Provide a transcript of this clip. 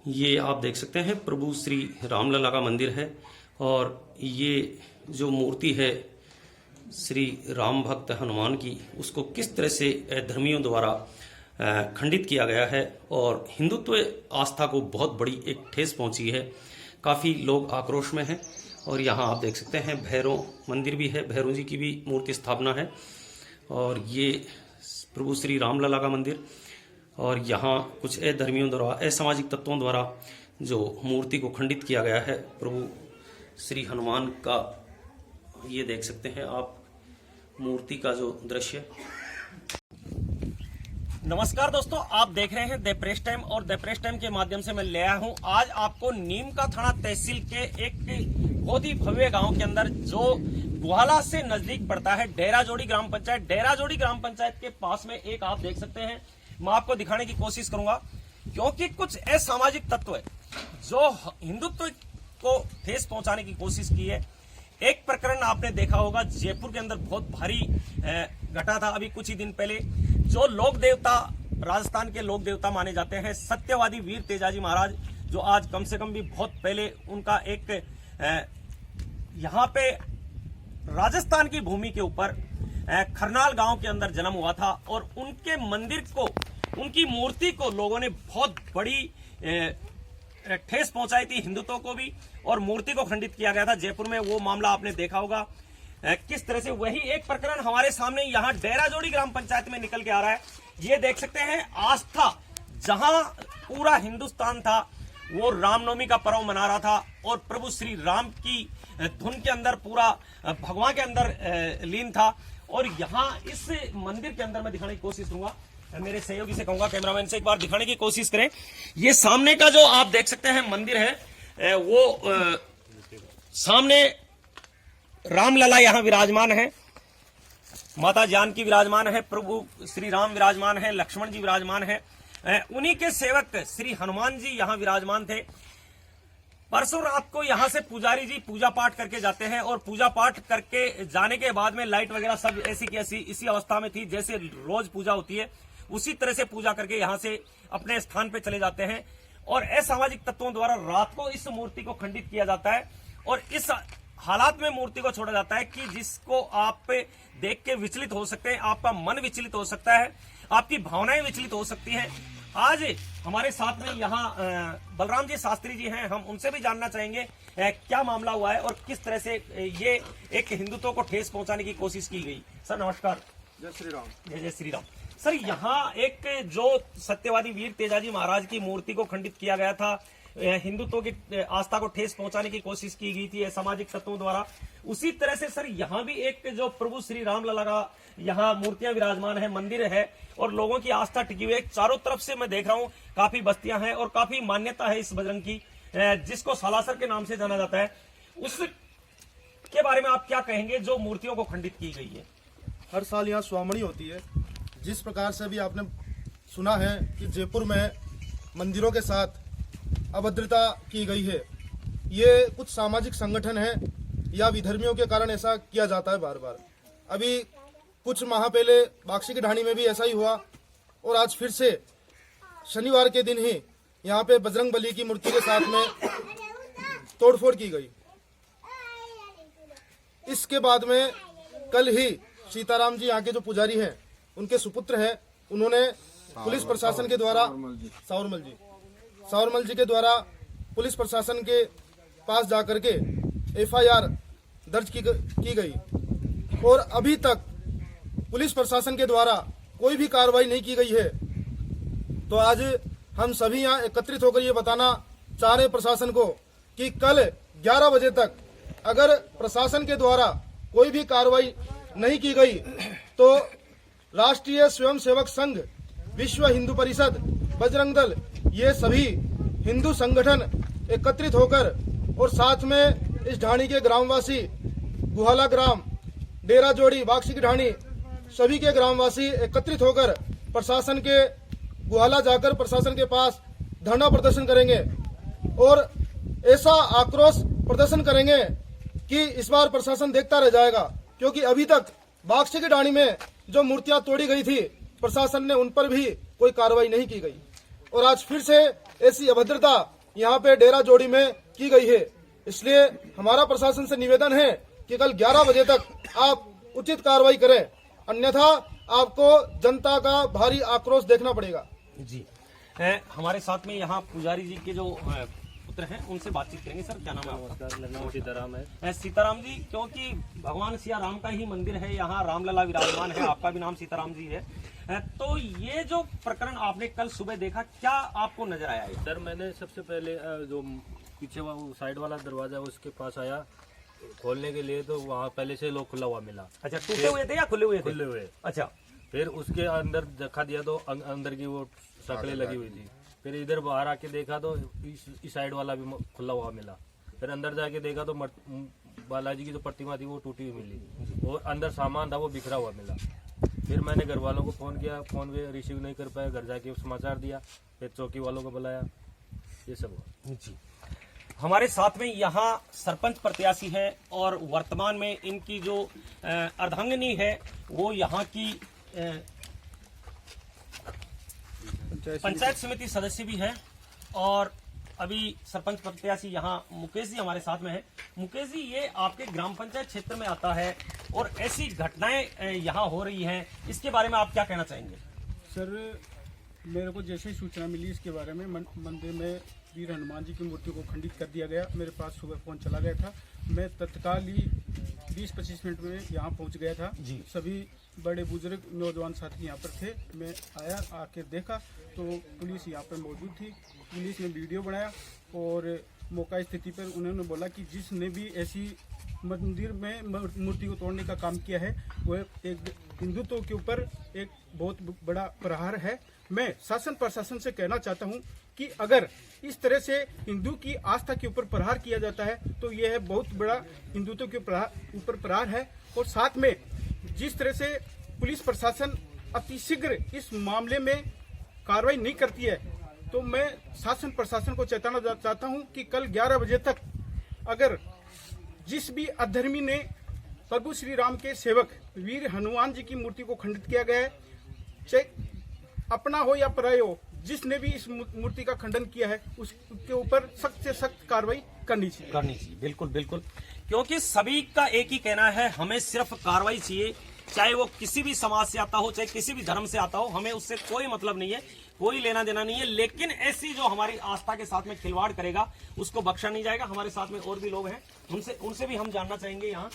ये आप देख सकते हैं प्रभु श्री रामलला का मंदिर है और ये जो मूर्ति है श्री राम भक्त हनुमान की, उसको किस तरह से धर्मियों द्वारा खंडित किया गया है और हिंदुत्व आस्था को बहुत बड़ी एक ठेस पहुंची है। काफ़ी लोग आक्रोश में हैं और यहाँ आप देख सकते हैं भैरव मंदिर भी है, भैरव जी की भी मूर्ति स्थापना है और ये प्रभु श्री रामलला का मंदिर। और यहाँ कुछ अधर्मियों द्वारा, असामाजिक तत्वों द्वारा जो मूर्ति को खंडित किया गया है प्रभु श्री हनुमान का, ये देख सकते हैं आप मूर्ति का जो दृश्य। नमस्कार दोस्तों, आप देख रहे हैं द प्रेस टाइम और द प्रेस टाइम के माध्यम से मैं ले आया हूं आज आपको नीम का थाना तहसील के एक बहुत ही भव्य गांव के अंदर जो गुहाला से नजदीक पड़ता है, डेराजोड़ी ग्राम पंचायत। डेराजोड़ी ग्राम पंचायत के पास में एक आप देख सकते हैं, मैं आपको दिखाने की कोशिश करूंगा क्योंकि कुछ असामाजिक तत्व है जो हिंदुत्व को ठेस पहुंचाने की कोशिश की है। एक प्रकरण आपने देखा होगा, जयपुर के अंदर बहुत भारी घटा था अभी कुछ ही दिन पहले। जो लोक देवता, राजस्थान के लोक देवता माने जाते हैं, सत्यवादी वीर तेजाजी महाराज, जो आज कम से कम भी बहुत पहले उनका एक यहाँ पे राजस्थान की भूमि के ऊपर खरनाल गांव के अंदर जन्म हुआ था और उनके मंदिर को, उनकी मूर्ति को लोगों ने बहुत बड़ी ठेस पहुंचाई थी, हिंदुत्व को भी, और मूर्ति को खंडित किया गया था। जयपुर में वो मामला आपने देखा होगा किस तरह से। वही एक प्रकरण हमारे सामने यहाँ डेराजोड़ी ग्राम पंचायत में निकल के आ रहा है। ये देख सकते हैं, आस्था जहां पूरा हिंदुस्तान था वो रामनवमी का पर्व मना रहा था और प्रभु श्री राम की धुन के अंदर पूरा भगवान के अंदर लीन था। और यहाँ इस मंदिर के अंदर मैं दिखाने की कोशिश करूंगा, मेरे सहयोगी से कहूंगा कैमरामैन से एक बार दिखाने की कोशिश करें। ये सामने का जो आप देख सकते हैं मंदिर है, वो सामने रामलला यहाँ विराजमान है, माता जानकी विराजमान है, प्रभु श्री राम विराजमान है, लक्ष्मण जी विराजमान है, उन्हीं के सेवक श्री हनुमान जी यहाँ विराजमान थे। परसों रात को यहाँ से पुजारी जी पूजा पाठ करके जाते हैं और पूजा पाठ करके जाने के बाद में लाइट वगैरह सब ऐसी की ऐसी इसी अवस्था में थी जैसे रोज पूजा होती है, उसी तरह से पूजा करके यहाँ से अपने स्थान पे चले जाते हैं। और असामाजिक तत्वों द्वारा रात को इस मूर्ति को खंडित किया जाता है और इस हालात में मूर्ति को छोड़ा जाता है कि जिसको आप देख के विचलित हो सकते हैं, आपका मन विचलित हो सकता है, आपकी भावनाएं विचलित हो सकती हैं। आज हमारे साथ में यहाँ बलराम जी शास्त्री जी हैं, हम उनसे भी जानना चाहेंगे क्या मामला हुआ है और किस तरह से ये एक हिंदुत्व को ठेस पहुंचाने की कोशिश की गई। सर नमस्कार। जय श्री राम। जय श्री राम। सर, यहाँ एक जो सत्यवादी वीर तेजाजी महाराज की मूर्ति को खंडित किया गया था, हिंदुत्व की आस्था को ठेस पहुंचाने की कोशिश की गई थी सामाजिक तत्वों द्वारा, उसी तरह से सर यहाँ भी एक जो प्रभु श्री रामलला का यहाँ मूर्तियां विराजमान है, मंदिर है और लोगों की आस्था टिकी हुई है। चारों तरफ से मैं देख रहा हूँ काफी बस्तियां हैं और काफी मान्यता है इस बजरंग की, जिसको सालासर के नाम से जाना जाता है। उसके बारे में आप क्या कहेंगे जो मूर्तियों को खंडित की गई है? हर साल यहाँ स्वामणी होती है। जिस प्रकार से भी आपने सुना है कि जयपुर में मंदिरों के साथ अभद्रता की गई है, ये कुछ सामाजिक संगठन है या विधर्मियों के कारण ऐसा किया जाता है बार बार। अभी कुछ माह पहले बाक्सी की ढाणी में भी ऐसा ही हुआ और आज फिर से शनिवार के दिन ही यहाँ पे बजरंग बली की मूर्ति के साथ में तोड़फोड़ की गई। इसके बाद में कल ही सीताराम जी यहाँ के जो पुजारी हैं, उनके सुपुत्र हैं, उन्होंने पुलिस प्रशासन के द्वारा सावरमल जी के द्वारा पुलिस प्रशासन के पास जाकर के FIR दर्ज की गई और अभी तक पुलिस प्रशासन के द्वारा कोई भी कार्रवाई नहीं की गई है। तो आज हम सभी यहाँ एकत्रित होकर ये बताना चाह रहे प्रशासन को कि कल 11 बजे तक अगर प्रशासन के द्वारा कोई भी कार्रवाई नहीं की गई तो राष्ट्रीय स्वयंसेवक संघ, विश्व हिंदू परिषद, बजरंग दल, ये सभी हिंदू संगठन एकत्रित होकर और साथ में इस ढाणी के ग्रामवासी, गुहाला ग्राम, डेराजोड़ी, बाक्सी की ढाणी, सभी के ग्रामवासी एकत्रित होकर प्रशासन के गुहाला जाकर प्रशासन के पास धरना प्रदर्शन करेंगे और ऐसा आक्रोश प्रदर्शन करेंगे कि इस बार प्रशासन देखता रह जाएगा। क्योंकि अभी तक बाक्सी की ढाणी में जो मूर्तियां तोड़ी गई थी, प्रशासन ने उन पर भी कोई कार्रवाई नहीं की गई और आज फिर से ऐसी अभद्रता यहाँ पे डेरा जोड़ी में की गई है। इसलिए हमारा प्रशासन से निवेदन है कि कल 11 बजे तक आप उचित कार्रवाई करें, अन्यथा आपको जनता का भारी आक्रोश देखना पड़ेगा। जी हमारे साथ में यहाँ पुजारी जी के जो पुत्र हैं उनसे बातचीत करेंगे। सर क्या नाम है आपका? नमस्कार, मेरा नाम सीताराम है। सीताराम जी, क्योंकि भगवान सिया राम का ही मंदिर है, यहाँ रामलला विराजमान है, आपका भी नाम सीताराम जी है, तो ये जो प्रकरण आपने कल सुबह देखा, क्या आपको नजर आया है? सर मैंने सबसे पहले जो पीछे साइड वाला दरवाजा उसके पास आया खोलने के लिए, तो वहाँ पहले से लोग खुला हुआ मिला। अच्छा, टूटे हुए थे या खुले हुए थे? खुले हुए। अच्छा, फिर उसके अंदर देखा दिया तो अंदर की वो शक्लें लगी हुई थी। फिर इधर बाहर आके देखा तो इस साइड वाला भी खुला हुआ मिला। फिर अंदर जाके देखा तो बालाजी की जो प्रतिमा थी वो टूटी हुई मिली, और अंदर सामान था वो बिखरा हुआ मिला। फिर मैंने घर वालों को फोन किया, फोन पे रिसीव नहीं कर पाया, घर जाके समाचार दिया, फिर चौकी वालों को बुलाया, ये सब हुआ। जी हमारे साथ में यहाँ सरपंच प्रत्याशी है और वर्तमान में इनकी जो अर्धांगिनी है वो यहाँ की पंचायत समिति सदस्य भी है, और अभी सरपंच प्रत्याशी यहाँ मुकेश जी हमारे साथ में है। मुकेश जी, ये आपके ग्राम पंचायत क्षेत्र में आता है और ऐसी घटनाएं यहाँ हो रही हैं, इसके बारे में आप क्या कहना चाहेंगे? सर, मेरे को जैसे ही सूचना मिली इसके बारे में, मंदिर में वीर हनुमान जी की मूर्ति को खंडित कर दिया गया, मेरे पास सुबह फोन चला गया था। मैं तत्काल ही 20-25 मिनट में यहाँ पहुँच गया था। सभी बड़े बुजुर्ग नौजवान साथी यहाँ पर थे। मैं आया, आके देखा तो पुलिस यहाँ पर मौजूद थी। पुलिस ने वीडियो बनाया और मौका स्थिति पर उन्होंने बोला कि जिसने भी ऐसी मंदिर में मूर्ति को तोड़ने का काम किया है वह एक हिंदुत्व के ऊपर एक बहुत बड़ा प्रहार है। मैं शासन प्रशासन से कहना चाहता हूं कि अगर इस तरह से हिंदू की आस्था के ऊपर प्रहार किया जाता है तो यह बहुत बड़ा हिंदुत्व के ऊपर प्रहार है। और साथ में जिस तरह से पुलिस प्रशासन अतिशीघ्र इस मामले में कार्रवाई नहीं करती है, तो मैं शासन प्रशासन को चेताना चाहता हूं कि कल 11 बजे तक अगर जिस भी अधर्मी ने प्रभु श्री राम के सेवक वीर हनुमान जी की मूर्ति को खंडित किया गया है, चाहे अपना हो या पराया हो, जिसने भी इस मूर्ति का खंडन किया है उसके ऊपर सख्त से सख्त कार्रवाई करनी चाहिए। बिल्कुल बिल्कुल, क्योंकि सभी का एक ही कहना है, हमें सिर्फ कार्रवाई चाहिए, चाहे वो किसी भी समाज से आता हो, चाहे किसी भी धर्म से आता हो, हमें उससे कोई मतलब नहीं है, कोई लेना देना नहीं है। लेकिन ऐसी जो हमारी आस्था के साथ में खिलवाड़ करेगा उसको बख्शा नहीं जाएगा। हमारे साथ में और भी लोग हैं, उनसे भी हम जानना चाहेंगे यहाँ